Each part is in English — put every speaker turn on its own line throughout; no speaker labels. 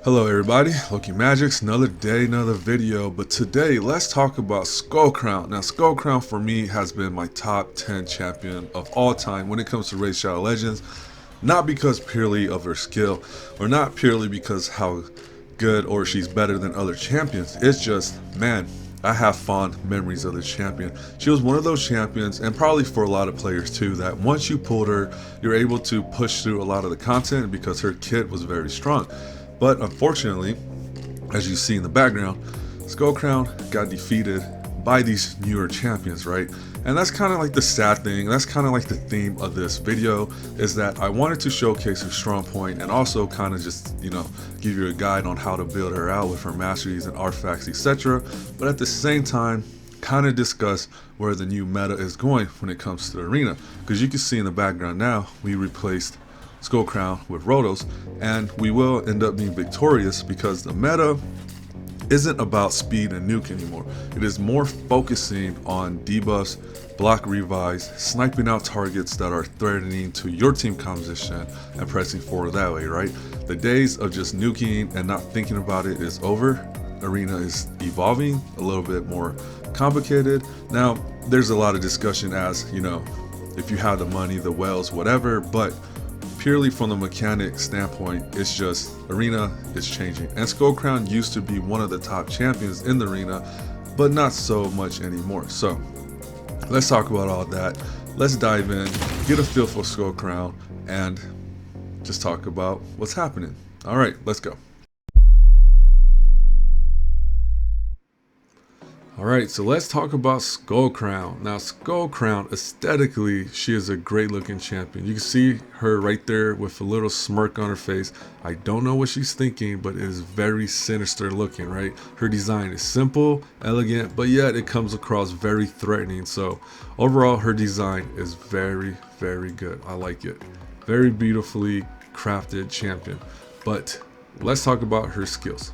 Hello everybody, Loki Magics, another day, another video, but today let's talk about Skullcrown. Now Skullcrown for me has been my top 10 champion of all time when it comes to Raid Shadow Legends, not because purely of her skill, or not purely because how good or she's better than other champions. It's just, man, I have fond memories of this champion. She was one of those champions, and probably for a lot of players too, that once you pulled her, you're able to push through a lot of the content because her kit was very strong. But unfortunately, as you see in the background, Skullcrown got defeated by these newer champions, right? And that's kind of like the sad thing. That's kind of like the theme of this video, is that I wanted to showcase her strong point and also kind of just, give you a guide on how to build her out with her masteries and artifacts, etc. But at the same time, kind of discuss where the new meta is going when it comes to the arena. Because you can see in the background now, we replaced Skullcrown with Rotos, and we will end up being victorious because the meta isn't about speed and nuke anymore. It is more focusing on debuffs, block revives, sniping out targets that are threatening to your team composition and pressing forward that way, right? The days of just nuking and not thinking about it is over. Arena is evolving a little bit more complicated. Now, there's a lot of discussion as, if you have the money, the wells, whatever, but purely from the mechanic standpoint, it's just arena is changing. And Skullcrown used to be one of the top champions in the arena, but not so much anymore. So let's talk about all that. Let's dive in, get a feel for Skullcrown, and just talk about what's happening. All right, let's go. Alright, so let's talk about Skullcrown. Now Skullcrown, aesthetically, she is a great looking champion. You can see her right there with a little smirk on her face. I don't know what she's thinking, but it is very sinister looking, right? Her design is simple, elegant, but yet it comes across very threatening. So overall, her design is very, very good. I like it. Very beautifully crafted champion. But let's talk about her skills.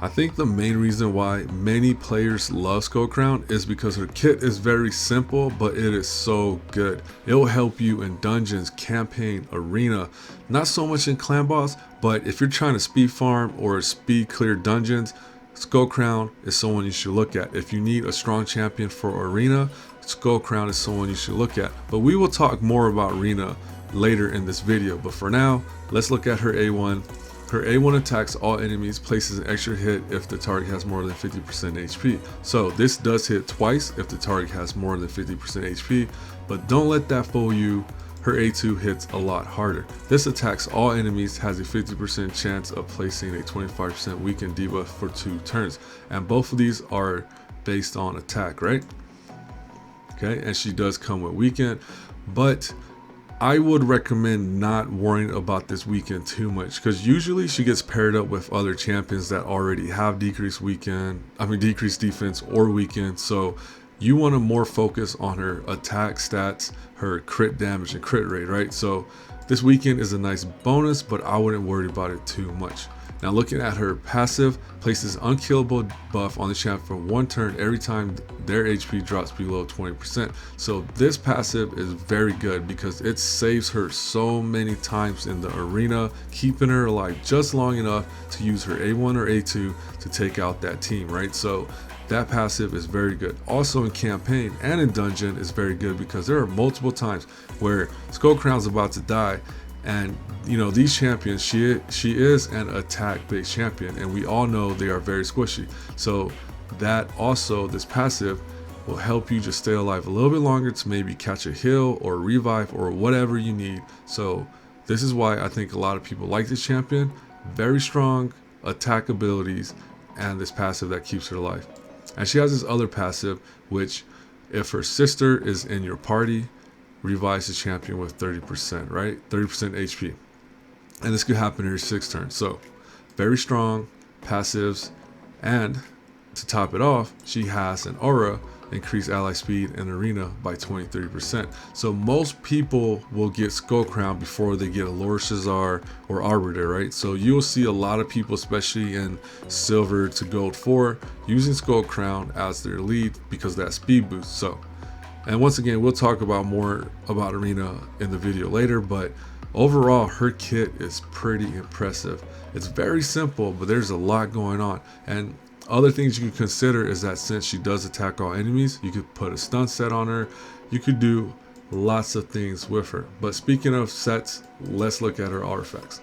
I think the main reason why many players love Skullcrown is because her kit is very simple, but it is so good. It will help you in dungeons, campaign, arena, not so much in clan boss, but if you're trying to speed farm or speed clear dungeons, Skullcrown is someone you should look at. If you need a strong champion for arena, Skullcrown is someone you should look at. But we will talk more about arena later in this video, but for now, let's look at her A1. Her A1 attacks all enemies, places an extra hit if the target has more than 50% HP. So this does hit twice if the target has more than 50% HP, but don't let that fool you. Her A2 hits a lot harder. This attacks all enemies, has a 50% chance of placing a 25% weakened debuff for 2 turns. And both of these are based on attack, right? Okay, and she does come with weaken, but I would recommend not worrying about this weekend too much, because usually she gets paired up with other champions that already have decreased defense or weekend. So you want to more focus on her attack stats, her crit damage and crit rate, right? So this weekend is a nice bonus, but I wouldn't worry about it too much. Now looking at her passive, places unkillable buff on the champ for 1 turn every time their HP drops below 20%. So this passive is very good because it saves her so many times in the arena, keeping her alive just long enough to use her A1 or A2 to take out that team, right? So that passive is very good. Also in campaign and in dungeon is very good because there are multiple times where Skullcrown's about to die, and these champions, she is an attack based champion, and we all know they are very squishy. So that also, this passive will help you just stay alive a little bit longer to maybe catch a heal or revive or whatever you need. So this is why I think a lot of people like this champion. Very strong attack abilities and this passive that keeps her alive. And she has this other passive, which if her sister is in your party, revives the champion with 30%, right? 30% HP. And this could happen in her 6th turn. So very strong passives. And to top it off, she has an aura, increase ally speed in arena by 20-30%. So most people will get Skullcrown before they get a Lord Shazar or Arbiter, right? So you'll see a lot of people, especially in silver to gold 4, using Skullcrown as their lead because of that speed boost. So, and once again, we'll talk about more about arena in the video later, but Overall, her kit is pretty impressive. It's very simple, but there's a lot going on. And other things you can consider is that since she does attack all enemies, you could put a stun set on her. You could do lots of things with her. But speaking of sets, let's look at her artifacts.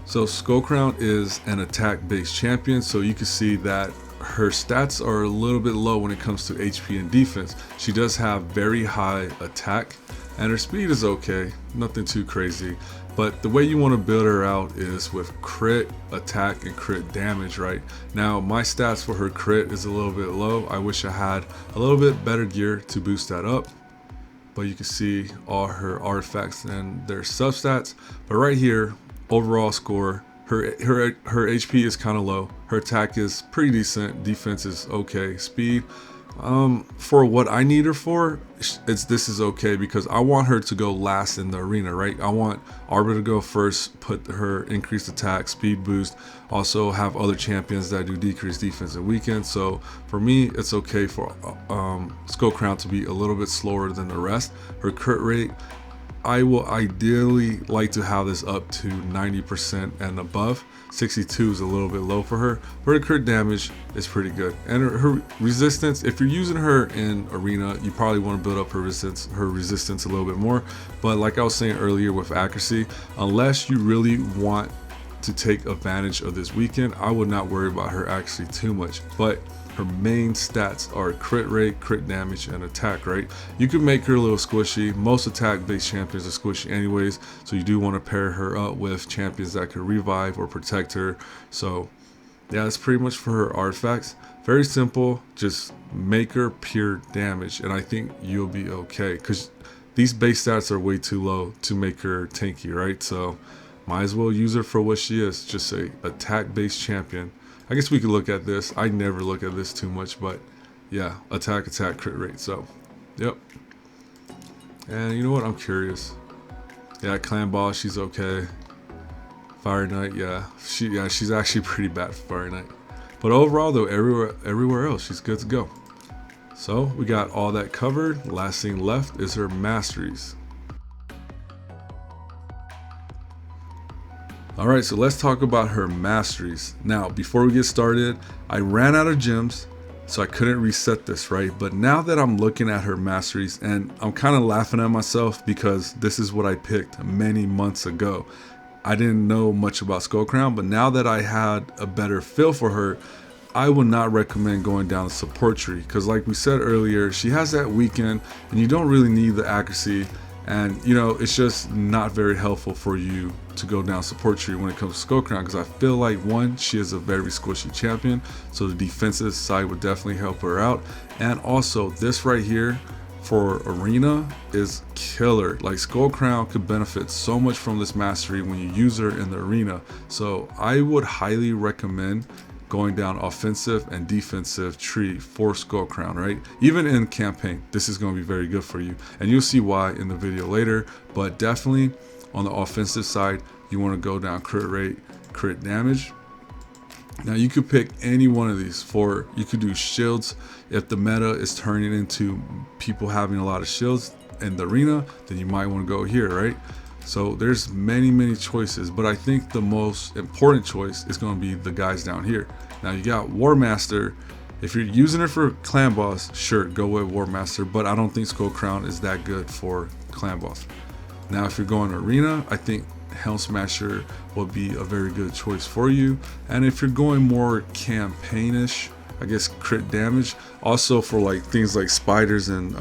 So Skullcrown is an attack-based champion, so you can see that her stats are a little bit low when it comes to HP and defense. She does have very high attack, and her speed is okay, nothing too crazy. But the way you want to build her out is with crit, attack, and crit damage, right? Now, my stats for her crit is a little bit low. I wish I had a little bit better gear to boost that up. But you can see all her artifacts and their substats. But right here, overall score, her HP is kind of low. Her attack is pretty decent. Defense is okay. Speed, for what I need her for, this is okay because I want her to go last in the arena, right? I want Arbor to go first, put her increased attack, speed boost, also have other champions that do decreased defense and weekend. So for me, it's okay for Skullcrown to be a little bit slower than the rest. Her crit rate, I will ideally like to have this up to 90% and above. 62 is a little bit low for her, but her crit damage is pretty good. And her resistance, if you're using her in arena, you probably want to build up her resistance a little bit more. But like I was saying earlier with accuracy, unless you really want to take advantage of this weekend, I would not worry about her accuracy too much. But her main stats are crit rate, crit damage, and attack, right? You can make her a little squishy. Most attack-based champions are squishy anyways, so you do want to pair her up with champions that can revive or protect her. So yeah, that's pretty much for her artifacts. Very simple, just make her pure damage, and I think you'll be okay, because these base stats are way too low to make her tanky, right? So might as well use her for what she is, just a attack-based champion. I guess we could look at this. I never look at this too much, but yeah, attack, crit rate. So, yep. And you know what? I'm curious. Yeah, Clan Boss, she's okay. Fire Knight, yeah, she's actually pretty bad for Fire Knight. But overall, though, everywhere else, she's good to go. So we got all that covered. Last thing left is her masteries. Alright, so let's talk about her masteries. Now, before we get started, I ran out of gems, so I couldn't reset this, right? But now that I'm looking at her masteries, and I'm kind of laughing at myself because this is what I picked many months ago. I didn't know much about Skullcrown, but now that I had a better feel for her, I would not recommend going down the support tree, because like we said earlier, she has that weekend, and you don't really need the accuracy. And you know, it's just not very helpful for you to go down support tree when it comes to Skullcrown, because I feel like, one, she is a very squishy champion, so the defensive side would definitely help her out. And also this right here for arena is killer. Like, Skullcrown could benefit so much from this mastery when you use her in the arena. So I would highly recommend going down offensive and defensive tree for Skullcrown, right? Even in campaign, this is going to be very good for you, and you'll see why in the video later. But definitely on the offensive side, you want to go down crit rate, crit damage. Now you could pick any one of these. You could do shields. If the meta is turning into people having a lot of shields in the arena, then you might want to go here, right? So there's many choices, but I think the most important choice is going to be the guys down here. Now you got War Master. If you're using it for Clan Boss, sure, go with War Master, but I don't think Skullcrown is that good for Clan Boss. Now if you're going arena, I think Helm Smasher will be a very good choice for you. And if you're going more campaignish, I guess crit damage, also for like things like spiders and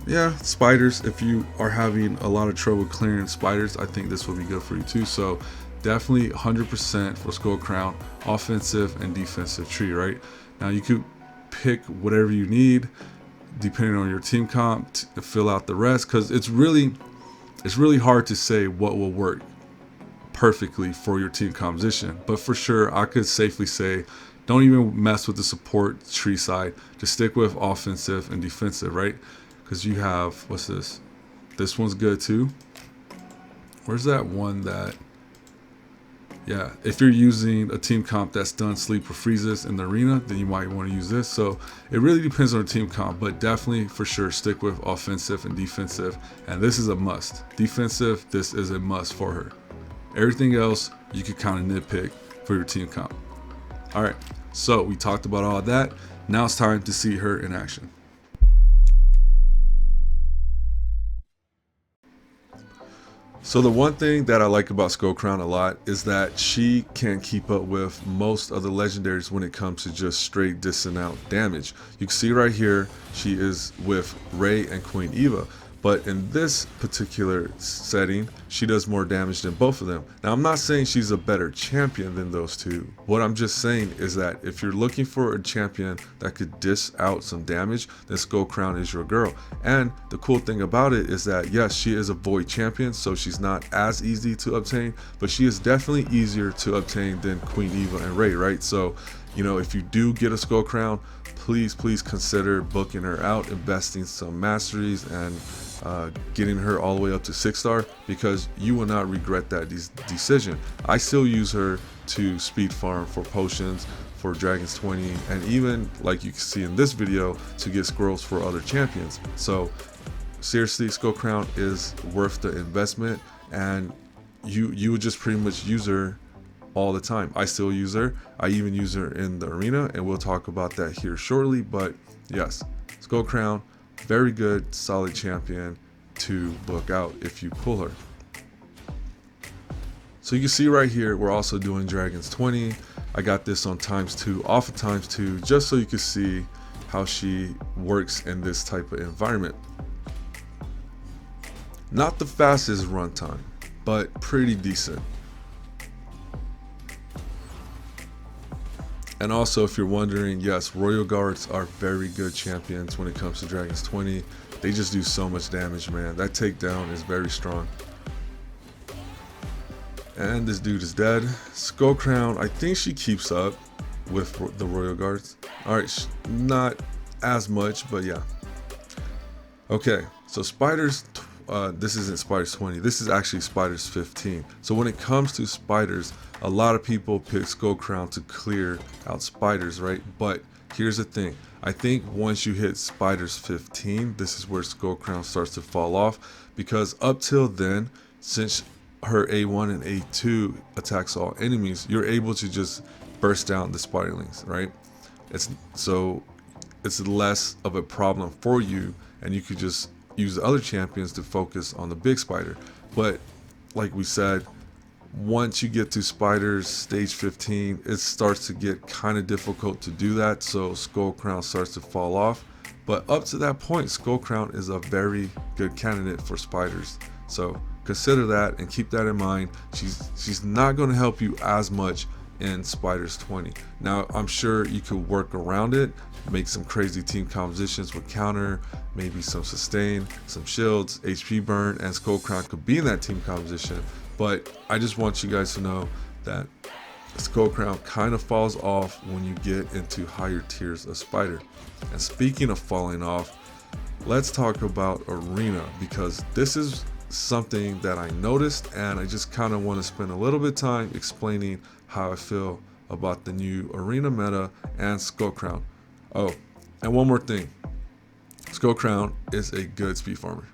yeah, spiders. If you are having a lot of trouble clearing spiders, I think this will be good for you too. So definitely 100% for Skullcrown, offensive and defensive tree, right? Now you could pick whatever you need depending on your team comp to fill out the rest, because it's really hard to say what will work perfectly for your team composition. But for sure, I could safely say, don't even mess with the support tree side. Just stick with offensive and defensive, right? Because you have, what's this? This one's good too. Where's that one that Yeah, if you're using a team comp that's done sleep or freezes in the arena, then you might want to use this. So it really depends on the team comp, but definitely for sure stick with offensive and defensive. And this is a must. Defensive, this is a must for her. Everything else, you could kind of nitpick for your team comp. All right, so we talked about all that. Now it's time to see her in action. So the one thing that I like about Skullcrown a lot is that she can keep up with most of the legendaries when it comes to just straight dissing out damage. You can see right here, she is with Ray and Queen Eva. But in this particular setting, she does more damage than both of them. Now, I'm not saying she's a better champion than those two. What I'm just saying is that if you're looking for a champion that could dish out some damage, then Skullcrown is your girl. And the cool thing about it is that, yes, she is a void champion, so she's not as easy to obtain, but she is definitely easier to obtain than Queen Eva and Ray, right? So, you know, if you do get a Skullcrown, please consider booking her out, investing some masteries, and getting her all the way up to 6-star, because you will not regret that decision. I still use her to speed farm for potions, for Dragons 20, and even, like you can see in this video, to get scrolls for other champions. So seriously, Skullcrown is worth the investment, and you would just pretty much use her all the time. I still use her. I even use her in the arena, and we'll talk about that here shortly. But yes, Skullcrown, very good, solid champion to book out if you pull her. So you can see right here, we're also doing Dragons 20. I got this on ×2, off of ×2, just so you can see how she works in this type of environment. Not the fastest runtime, but pretty decent. And also, if you're wondering, yes, Royal Guards are very good champions when it comes to Dragons 20. They just do so much damage, man. That takedown is very strong. And this dude is dead. Skullcrown, I think she keeps up with the Royal Guards. Alright, not as much, but yeah. Okay, so Spiders, this isn't Spiders 20. This is actually Spiders 15. So when it comes to Spiders, a lot of people pick Skullcrown to clear out Spiders, right? But here's the thing. I think once you hit Spiders 15, this is where Skullcrown starts to fall off, because up till then, since her A1 and A2 attacks all enemies, you're able to just burst down the spiderlings, right? It's less of a problem for you, and you could just use the other champions to focus on the big spider. But like we said, once you get to Spiders stage 15, it starts to get kind of difficult to do that, so Skullcrown starts to fall off. But up to that point, Skullcrown is a very good candidate for Spiders, so consider that and keep that in mind. She's not going to help you as much in Spiders 20. Now, I'm sure you could work around it, make some crazy team compositions with counter, maybe some sustain, some shields, HP burn, and Skullcrown could be in that team composition. But I just want you guys to know that Skullcrown kind of falls off when you get into higher tiers of Spider. And speaking of falling off, let's talk about Arena, because this is something that I noticed, and I just kind of want to spend a little bit of time explaining how I feel about the new Arena meta and Skullcrown. Oh, and one more thing. Skullcrown is a good speed farmer.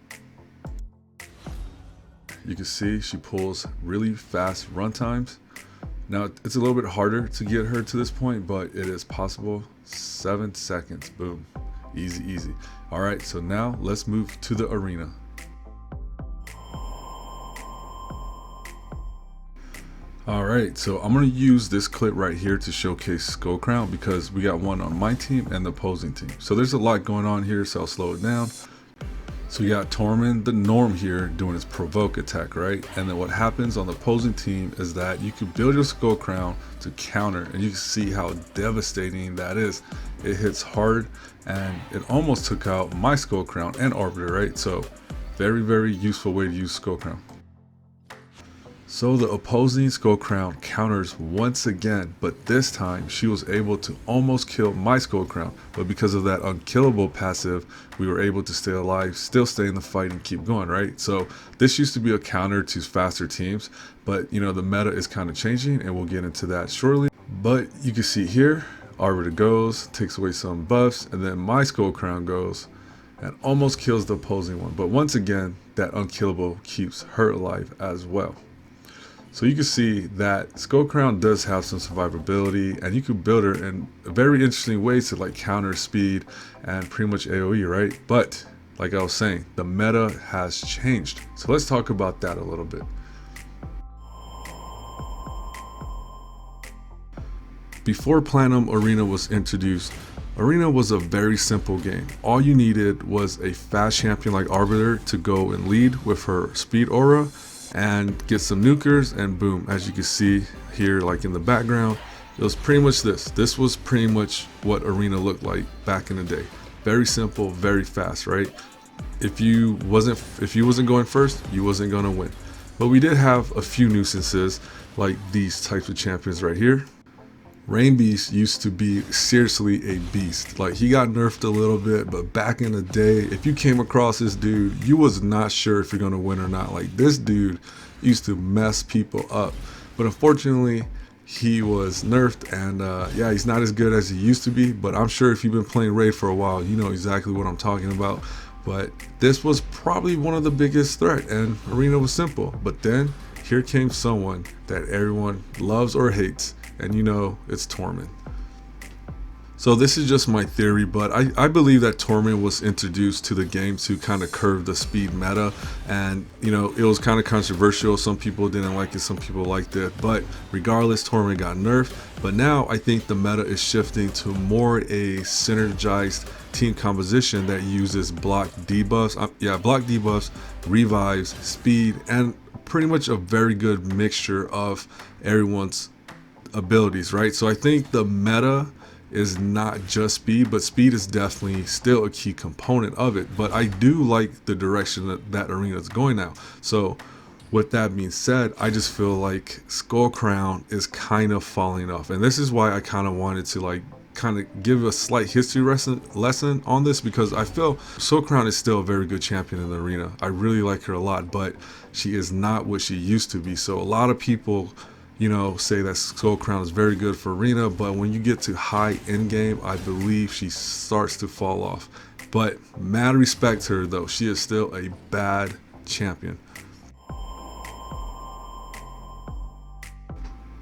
You can see she pulls really fast run times. Now, it's a little bit harder to get her to this point, but it is possible. 7 seconds, boom, easy. All right, so now let's move to the arena. All right, so I'm gonna use this clip right here to showcase Skullcrown, because we got one on my team and the opposing team. So there's a lot going on here, so I'll slow it down. So we got Tormund the Norm here doing his provoke attack, right? And then what happens on the opposing team is that you can build your Skullcrown to counter, and you can see how devastating that is. It hits hard, and it almost took out my Skullcrown and Arbiter, right? So very useful way to use Skullcrown. So the opposing Skullcrown counters once again, but this time she was able to almost kill my Skullcrown, but because of that unkillable passive, we were able to stay alive, still stay in the fight and keep going, right? So this used to be a counter to faster teams, but you know, the meta is kind of changing and we'll get into that shortly. But you can see here, Arbiter goes, takes away some buffs, and then my Skullcrown goes and almost kills the opposing one. But once again, that unkillable keeps her alive as well. So you can see that Skullcrown does have some survivability, and you can build her in very interesting ways to like counter speed and pretty much AoE, right? But like I was saying, the meta has changed. So let's talk about that a little bit. Before Platinum Arena was introduced, Arena was a very simple game. All you needed was a fast champion like Arbiter to go and lead with her speed aura and get some nukers, and boom, as you can see here, like in the background, it was pretty much this was pretty much what Arena looked like back in the day. Very simple, very fast, right? If you wasn't going first, you wasn't gonna win. But we did have a few nuisances like these types of champions right here. Rain Beast used to be seriously a beast. Like, he got nerfed a little bit, but back in the day, if you came across this dude, you was not sure if you're gonna win or not. Like, this dude used to mess people up. But unfortunately, he was nerfed, and yeah, he's not as good as he used to be, but I'm sure if you've been playing Raid for a while, you know exactly what I'm talking about. But this was probably one of the biggest threat, and Arena was simple. But then, here came someone that everyone loves or hates, and you know, it's Torment. So this is just my theory, but I believe that Torment was introduced to the game to kind of curve the speed meta, and you know, it was kind of controversial. Some people didn't like it, some people liked it, but regardless, Torment got nerfed. But now I think the meta is shifting to more a synergized team composition that uses block debuffs, block debuffs, revives, speed, and pretty much a very good mixture of everyone's abilities, right? So I think the meta is not just speed, but speed is definitely still a key component of it. But I do like the direction that Arena is going now. So with that being said, I just feel like Skullcrown is kind of falling off, and this is why I kind of wanted to like kind of give a slight history lesson on this, because I feel Skullcrown is still a very good champion in the Arena. I really like her a lot, but she is not what she used to be. So a lot of people, you know, say that Skullcrown is very good for Arena, but when you get to high end game, I believe she starts to fall off. But mad respect to her though, she is still a bad champion.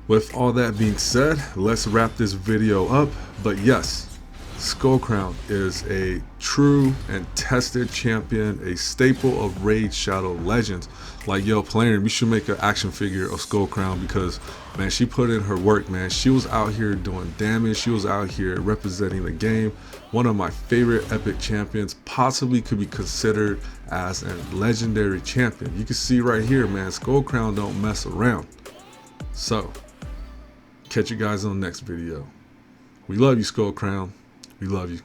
With all that being said, let's wrap this video up. But yes, Skullcrown is a true and tested champion, a staple of Raid Shadow Legends. Like, yo, Player, we should make an action figure of Skullcrown, because man, she put in her work, man. She was out here doing damage, she was out here representing the game. One of my favorite epic champions, possibly could be considered as a legendary champion. You can see right here, man, Skullcrown don't mess around. So catch you guys on the next video. We love you, Skullcrown. We love you.